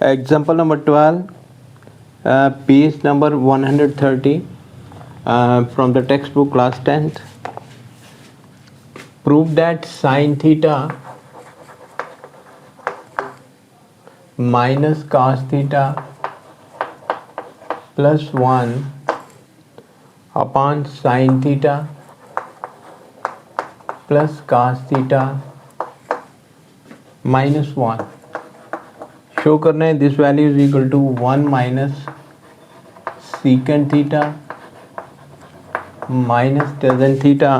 Example number 12, page number 130 from the textbook class 10th. Prove that sin theta minus cos theta plus 1 upon sin theta plus cos theta minus 1. Show करना है this value is equal to 1 minus secant theta minus tan theta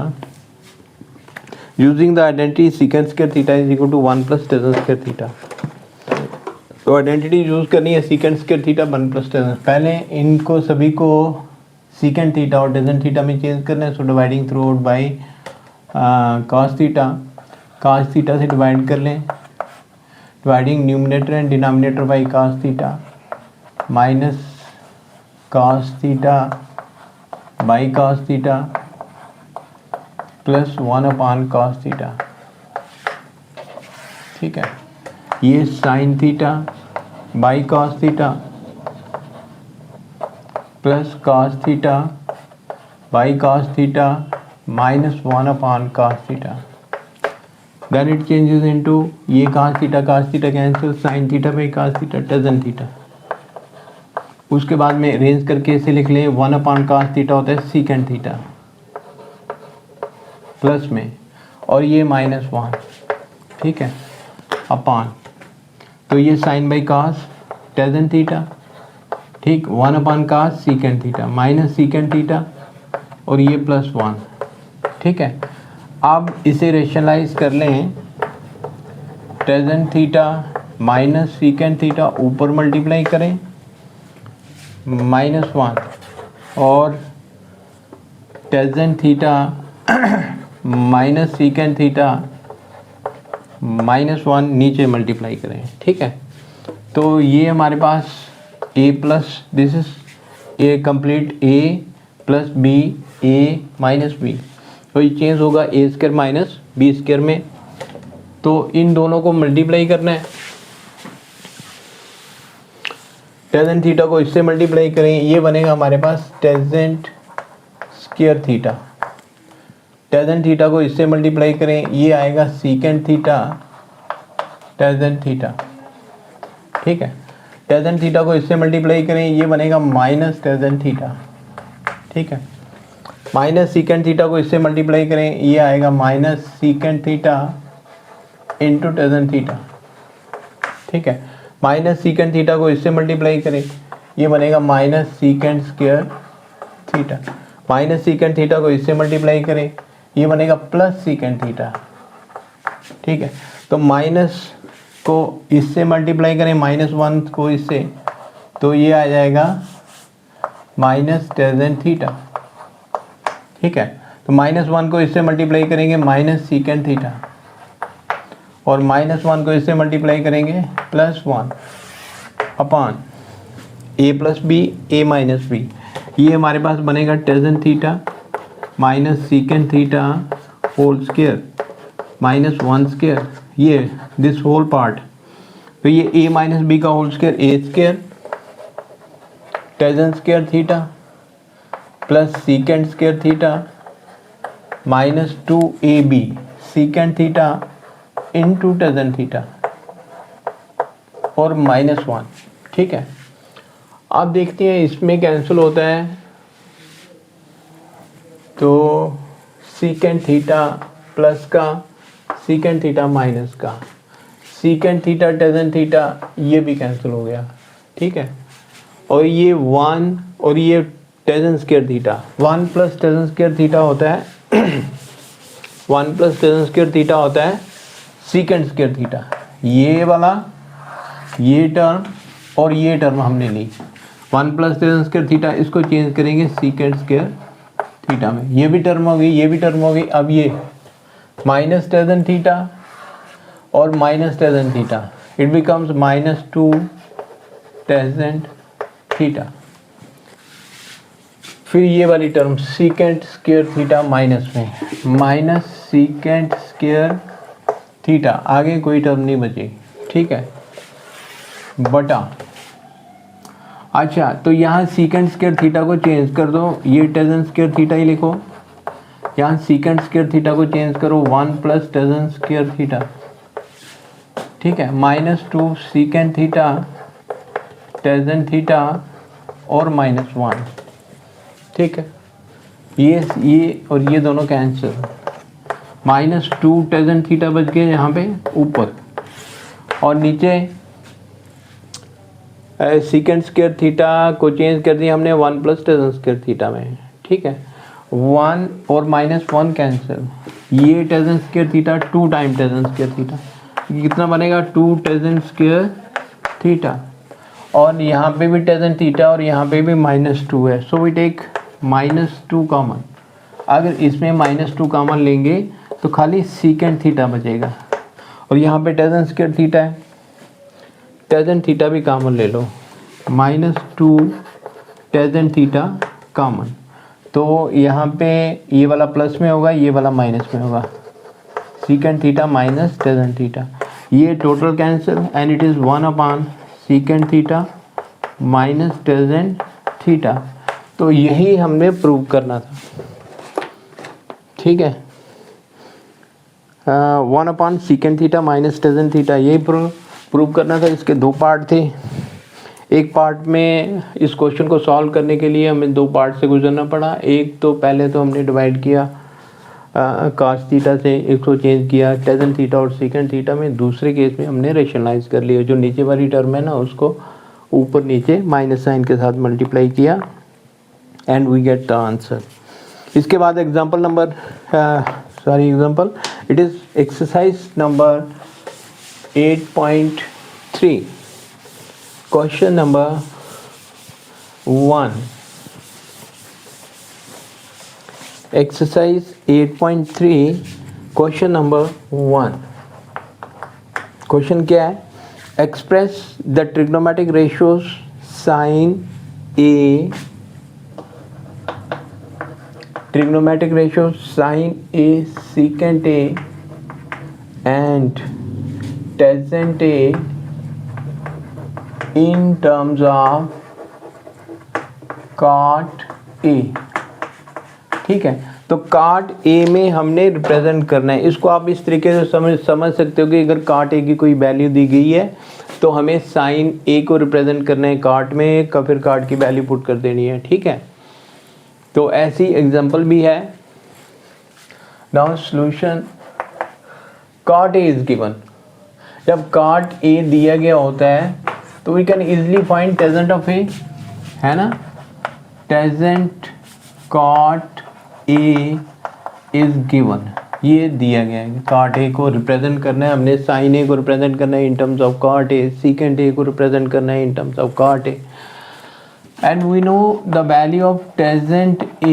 using the identity secant square theta is equal to 1 plus tan square theta. तो identity use करनी है secant square theta 1 plus tan. पहले इनको सभी को secant theta और tan theta में change करना है। So dividing throughout by cos theta से डिवाइड कर लें, dividing numerator and denominator by cos theta minus cos theta by cos theta plus 1 upon cos theta. ठीक है, ये sin theta by cos theta plus cos theta by cos theta minus 1 upon cos theta. Then it changes into ये cos theta cancel, sin theta by cos theta tan theta. उसके बाद में arrange करके इसे लिख लें 1 अपॉन cos थीटा होता है सीकेंट थीटा प्लस में, और ये माइनस 1। ठीक है, अपॉन, तो ये sin by cos tan theta, ठीक, 1 upon cos secant theta minus secant theta और ये प्लस 1। ठीक है, अब इसे रेशनलाइज कर लें, tan theta minus secant theta ऊपर मल्टीप्लाई करें माइनस 1 और tan theta minus secant theta minus 1 नीचे मल्टीप्लाई करें। ठीक है, तो ये हमारे पास a plus this is a complete a plus b a minus b, तो ये चेंज होगा a square minus b square में। तो इन दोनों को मल्टीप्लाई करना है, टेन थीटा को इससे मल्टीप्लाई करें, ये बनेगा हमारे पास tangent square theta. Tangent theta को इससे मल्टीप्लाई करें, ये आएगा सीकेंट थीटा टेजेंट थीटा। ठीक है, टेजेंट थीटा को इससे मल्टीप्लाई करें, ये बनेगा माइनस टेजेंट थीटा। ठीक है, माइनस सीकेंट थीटा को इससे मल्टीप्लाई करें, ये आएगा minus secant theta into tan theta. ठीक है, माइनस सीकेंट थीटा को इससे मल्टीप्लाई करें, ये बनेगा minus secant square theta. Minus secant theta को इससे मल्टीप्लाई करें, ये बनेगा प्लस सीकेंट थीटा। ठीक है, तो माइनस को इससे मल्टीप्लाई करें, माइनस 1 को इससे, तो ये आ जाएगा माइनस टेन थीटा। ठीक है, तो माइनस 1 को इससे मल्टीप्लाई करेंगे माइनस सीकेंट थीटा और माइनस 1 को इससे मल्टीप्लाई करेंगे plus 1 upon a plus b a minus b. ये हमारे पास बनेगा tan theta minus secant theta whole square minus 1 square, ये दिस होल पार्ट। तो ये a माइनस बी का whole square a square tan square theta plus secant square theta minus 2ab secant theta into tan theta और minus 1। ठीक है, अब देखते हैं इसमें कैंसिल होता है, तो सीकेंट थीटा प्लस का सीकेंट थीटा माइनस का सीकेंट थीटा टेन थीटा ये भी कैंसिल हो गया। ठीक है, और ये 1 और ये ten square theta, 1 plus tan square theta होता है 1 प्लस टेन स्क्वायर थीटा होता है सीकेंट स्क्वायर थीटा। ये वाला ये टर्म और ये टर्म हमने ली, 1 प्लस टेन स्क्वायर थीटा, इसको चेंज करेंगे सीकेंट स्क्वायर थीटा में, ये भी टर्म हो गई, ये भी टर्म हो गई। अब ये माइनस टेन थीटा और minus tan theta, it becomes minus 2 tan theta. फिर ये वाली term secant square theta minus में, माइनस सीकेंट स्क्वायर थीटा, आगे कोई टर्म नहीं बची। ठीक है, बटा, अच्छा तो यहाँ सीकेंट स्क्वायर थीटा को चेंज कर दो, ये टेजन स्क्वायर थीटा ही लिखो, यहाँ सीकेंट स्क्वायर थीटा को चेंज करो 1 प्लस टेजन स्क्वायर थीटा, ठीक है, -2 सीकेंट थीटा टेजन थीटा और -1, ठीक है, ये और ये दोनों कैंसिल, -2 टेजन थीटा बच गए यहाँ पे ऊपर, और नीचे सीकेंट स्क्वायर थीटा को चेंज कर दिया हमने 1 प्लस टेजन स्क्वायर थीटा में, ठीक है, 1 और -1 कैंसिल, ये tangent square theta 2 time tangent square theta, कितना बनेगा 2 टेजन स्क्वायर थीटा, और यहाँ पे भी टेजन थीटा और यहाँ पे भी -2 है, सो वी टेक -2 कॉमन, अगर इसमें -2 कॉमन लेंगे तो खाली सीकेंट थीटा बचेगा, और यहाँ पे टेजन स्क्वायर थीटा है, टेजन थीटा भी कॉमन ले लो, -2 टेजन थीटा कॉमन, तो यहाँ पे ये वाला प्लस में होगा, ये वाला माइनस में होगा, secant theta minus tangent theta, ये total cancel and it is 1 upon secant theta minus tangent theta, तो यही हमने प्रूव करना था, ठीक है, 1 upon secant theta minus tangent theta, यही प्रूव करना था। इसके दो पार्ट थे, एक पार्ट में इस क्वेश्चन को सॉल्व करने के लिए हमें दो पार्ट से गुजरना पड़ा, एक तो पहले तो हमने डिवाइड किया कास थीटा से, एक को चेंज किया टेजन थीटा और सीकेंट थीटा में, दूसरे केस में हमने रेशनलाइज कर लिया, जो नीचे वाली टर्म है ना उसको ऊपर नीचे माइनस साइन के साथ मल्टीप्लाई किया and we get the answer. इसके बाद example number it is exercise number 8.3 question number 1, exercise 8.3 question number 1, question क्या है, express the trigonometric ratios sine A, trigonometric ratio sin A secant A and tangent A in terms of cot A, ठीक है, तो काट ए में हमने represent करना है, इसको आप इस तरीके से समझ सकते हो कि अगर काट ए की कोई वैल्यू दी गई है तो हमें साइन ए को रिप्रेजेंट करना है काट में का, फिर काट की वैल्यू पुट कर देनी है, ठीक है, तो ऐसी एग्जांपल भी है। Now solution, cot A is given, जब कॉट ए दिया गया होता है तो we can easily find tangent of A, है ना, tangent cot A is given, ये दिया गया है, कॉट ए को रिप्रेजेंट करना है हमने, साइन ए को रिप्रेजेंट करना है in terms of cot A, secant A को रिप्रेजेंट करना है in terms of cot A, and we know the value of tangent A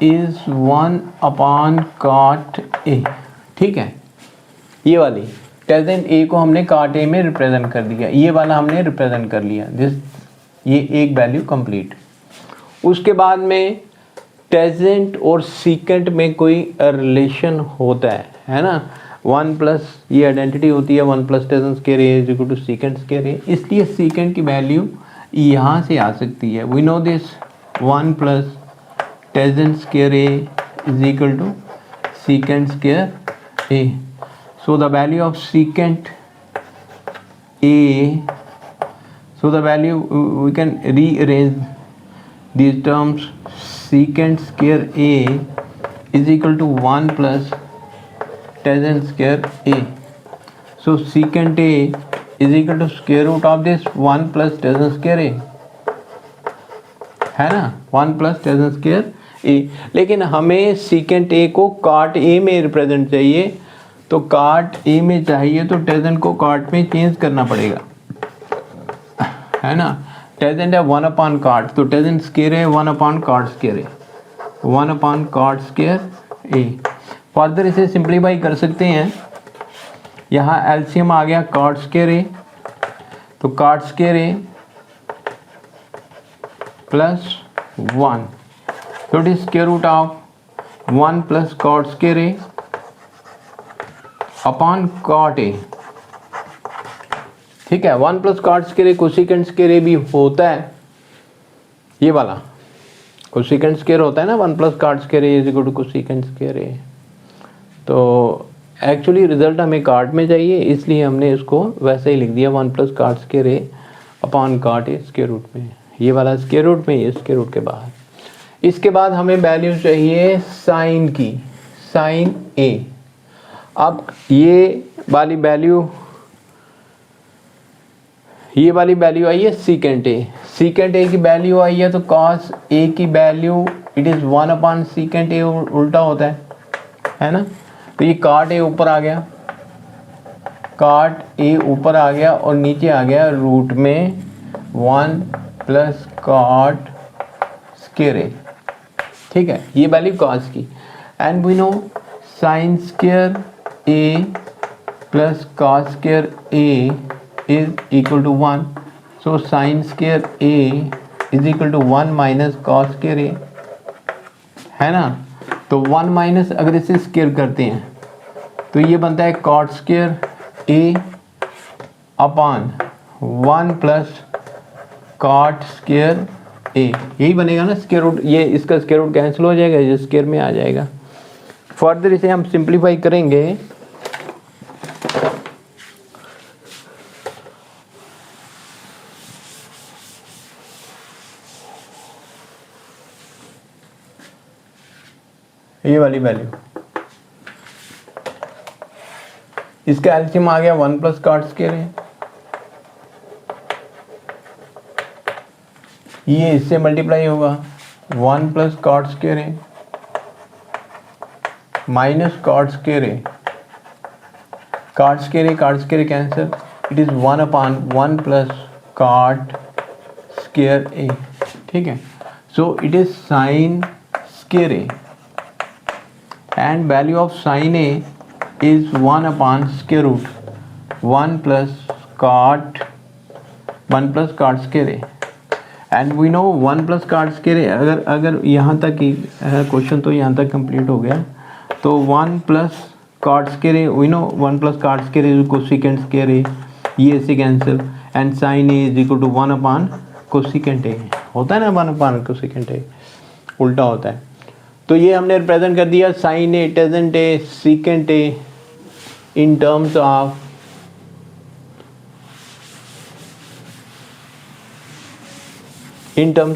is 1 upon cot A, ठीक है, ये वाली tangent A को हमने cot A में रिप्रेजेंट कर दिया, ये वाला हमने रिप्रेजेंट कर लिया, ये एक वैल्यू कंप्लीट। उसके बाद में tangent और secant में कोई रिलेशन होता है ना, 1 प्लस ये आइडेंटिटी होती है 1 plus tangent square A is equal to secant square A, इसलिए सीकेंट की वैल्यू यहाँ से आ सकती है, we know this 1 plus tangent square A is equal to secant square A, so the value of secant A, so the value we can rearrange these terms, secant square A is equal to 1 plus tangent square A, so secant A is equal to square root of this 1 plus tangent square A, है ना, 1 plus tangent square A, लेकिन हमें secant A को cot A में represent चाहिए, तो cot A में चाहिए तो tangent को cot में चेंज करना पड़ेगा, है ना, टेंजेंट है 1 अपॉन कॉट, तो टेंजेंट स्क्वायर है 1 अपॉन कॉट स्क्वायर है, 1 अपॉन कॉट स्क्वायर ए। फर्दर इसे सिंप्लीफाई कर सकते हैं, यहाँ एलसीएम आ गया कॉट स्क्वायर ए, तो कॉट स्क्वायर ए प्लस 1, तो it is square root of 1 plus cot square A upon cot A, ठीक है। 1 plus cot square A cosecant square A भी होता है, ये वाला कोसिकेंट स्क्वायर होता है ना, 1 plus cot square A is equal to cosecant square A. तो एक्चुअली रिजल्ट हमें कॉट में चाहिए, इसलिए हमने इसको वैसे ही लिख दिया 1 plus cot square A upon cot A square root में, ये वाला स्क्वायर रूट में, ये स्क्वायर रूट के बाहर। इसके बाद हमें वैल्यू चाहिए साइन की, साइन ए। अब ये वाली वैल्यू आई है सीकेंट ए, सीकेंट ए की वैल्यू आई है, तो कॉस ए की value it is 1 upon secant ए, उल्टा होता है ना। तो ये कॉट ए ऊपर आ गया, कॉट ए ऊपर आ गया और नीचे आ गया रूट में 1 प्लस कॉट स्क्वायर ए, ठीक है, ये वैल्यू कॉस की। And we know sine square A plus cos square A is equal to 1, so sine square A is equal to 1 minus cos square A, है ना। तो 1 minus अगर इसे square करते हैं तो ये बनता है cot square A upon 1 plus cot square ए, यही बनेगा ना स्क्वायर रूट, ये इसका स्क्वायर रूट कैंसिल हो जाएगा, ये स्क्वायर में आ जाएगा। फर्दर इसे हम सिंप्लीफाई करेंगे, ये वाली वैल्यू, इसका एलसीएम आ गया 1 प्लस कॉट स्क्वायर है, ये इससे मल्टीप्लाई होगा 1 प्लस कॉट स्क्वायर है माइनस कॉट स्क्वायर है, cot square cancel, it is 1 upon 1 plus cot square A, ठीक है। So it is sine square A and value of sin a is 1 upon square root 1 plus cot square a, and we know 1 plus cot square a, अगर यहाँ तक ही question तो यहाँ तक complete हो गया, तो 1 plus cot square a, we know 1 plus cot square a is cosecant square a, ये से cancel, and sin a is equal to 1 upon cosecant a, होता है ना 1 upon cosecant a, उल्टा होता है। तो ये हमने रिप्रेजेंट कर दिया sine A, tangent A, secant A in terms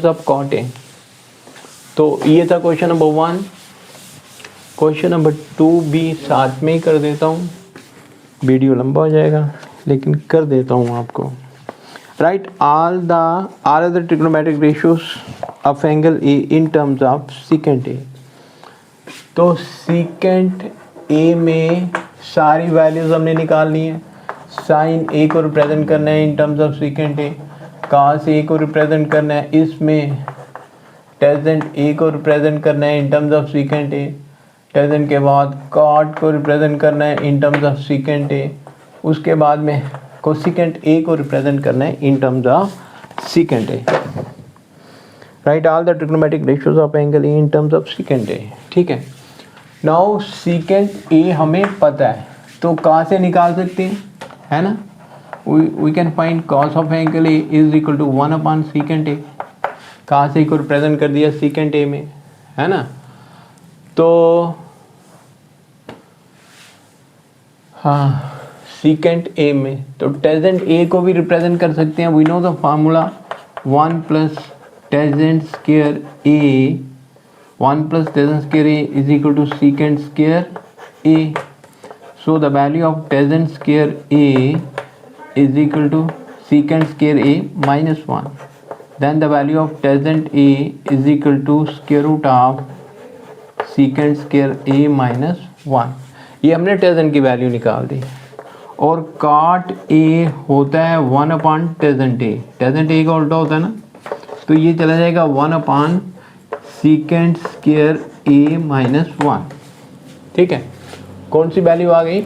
of cot A. तो ये था क्वेश्चन नंबर 1। क्वेश्चन नंबर 2 भी साथ में ही कर देता हूँ, वीडियो लंबा हो जाएगा लेकिन कर देता हूँ आपको। Right all the trigonometric ratios of angle A in terms of secant ए। तो सीकेंट ए में सारी वैल्यूज हमने निकाल ली हैं। साइन ए को रिप्रेजेंट करना है in terms of secant A, cos A को रिप्रेजेंट करना है, इसमें टेजेंट ए को रिप्रेजेंट करना है in terms of secant A, tangent के बाद कॉट को रिप्रेजेंट करना है इन टर्म्स ऑफ सीकेंट ए, उसके बाद में कोसिकेंट ए को रिप्रेजेंट करना है in terms of secant A. Right all the trigonometric ratios of angle A in terms of secant ए, ठीक है। नाउ सीकेंट ए हमें पता है, तो कहाँ से निकाल सकते हैं, है ना। We can find cos of angle A is equal to 1 upon secant A, कहाँ से को रिप्रेजेंट कर दिया सीकेंट ए में, है ना। तो हाँ सीकेंट ए में, तो टेजेंट ए को भी रिप्रेजेंट कर सकते हैं। We know the formula 1 plus tangent square A, 1 plus tangent square a is equal to secant square a. So the value of tangent square a is equal to secant square a minus 1. Then the value of tangent a is equal to square root of secant square a minus 1. ये हमने tangent की value निकाल दी। और cot a होता है 1 upon tangent a, tangent a का उल्टा होता है ना, तो ये चला जाएगा 1 upon secant square A minus 1, ठीक है। कौन सी वैल्यू आ गई,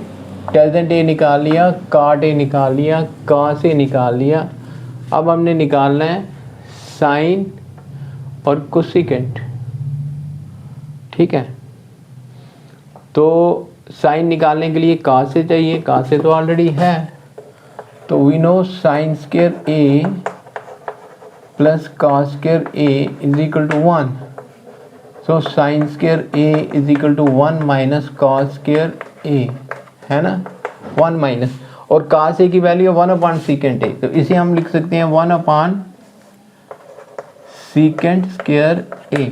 टेजेंट ए निकाल लिया, कॉट ए निकाल लिया, कॉस ए निकाल लिया। अब हमने निकालना है साइन और कोसिकेंट, ठीक है। तो साइन निकालने के लिए कॉस ए चाहिए, कॉस ए तो ऑलरेडी है, तो we know sine square A plus cos square A is equal to 1. So sine square A is equal to 1 minus cos square A, है ना, 1 माइनस, और cos ए की वैल्यू है 1 upon secant ए, तो इसे हम लिख सकते हैं 1 upon secant square A.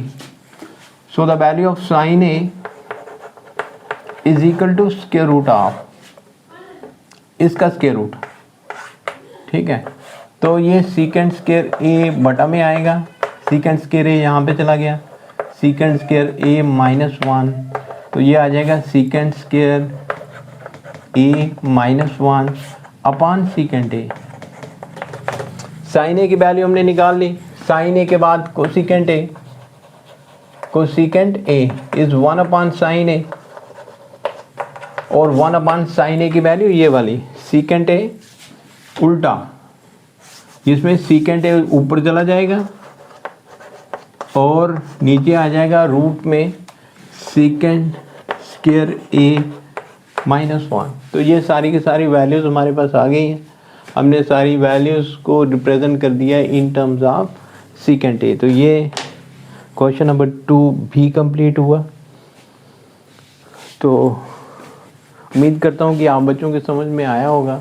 So the value of sine A is equal to square root of इसका स्क्वायर रूट. ठीक है, तो ये सीकेंट स्क्वायर ए बटा में आएगा, सीकेंट स्क्वायर ए यहाँ पे चला गया, सीकेंट स्क्वायर ए माइनस 1, तो ये आ जाएगा secant square A minus 1 upon secant A. Sine A की वैल्यू हमने निकाल ली. साइन ए के बाद cosecant A, cosecant A is 1 upon sine A, और 1 अपॉन साइन ए की वैल्यू ये वाली सीकेंट ए उल्टा, जिसमें सीकेंट ए ऊपर चला जाएगा और नीचे आ जाएगा रूट में सीकेंट स्क्वायर ए माइनस 1. तो ये सारी की सारी वैल्यूज़ हमारे पास आ गई हैं. हमने सारी वैल्यूज़ को रिप्रेजेंट कर दिया इन टर्म्स ऑफ सीकेंट ए. तो ये क्वेश्चन नंबर 2 भी कंप्लीट हुआ. तो उम्मीद करता हूँ कि आप बच्चों के समझ में आया होगा.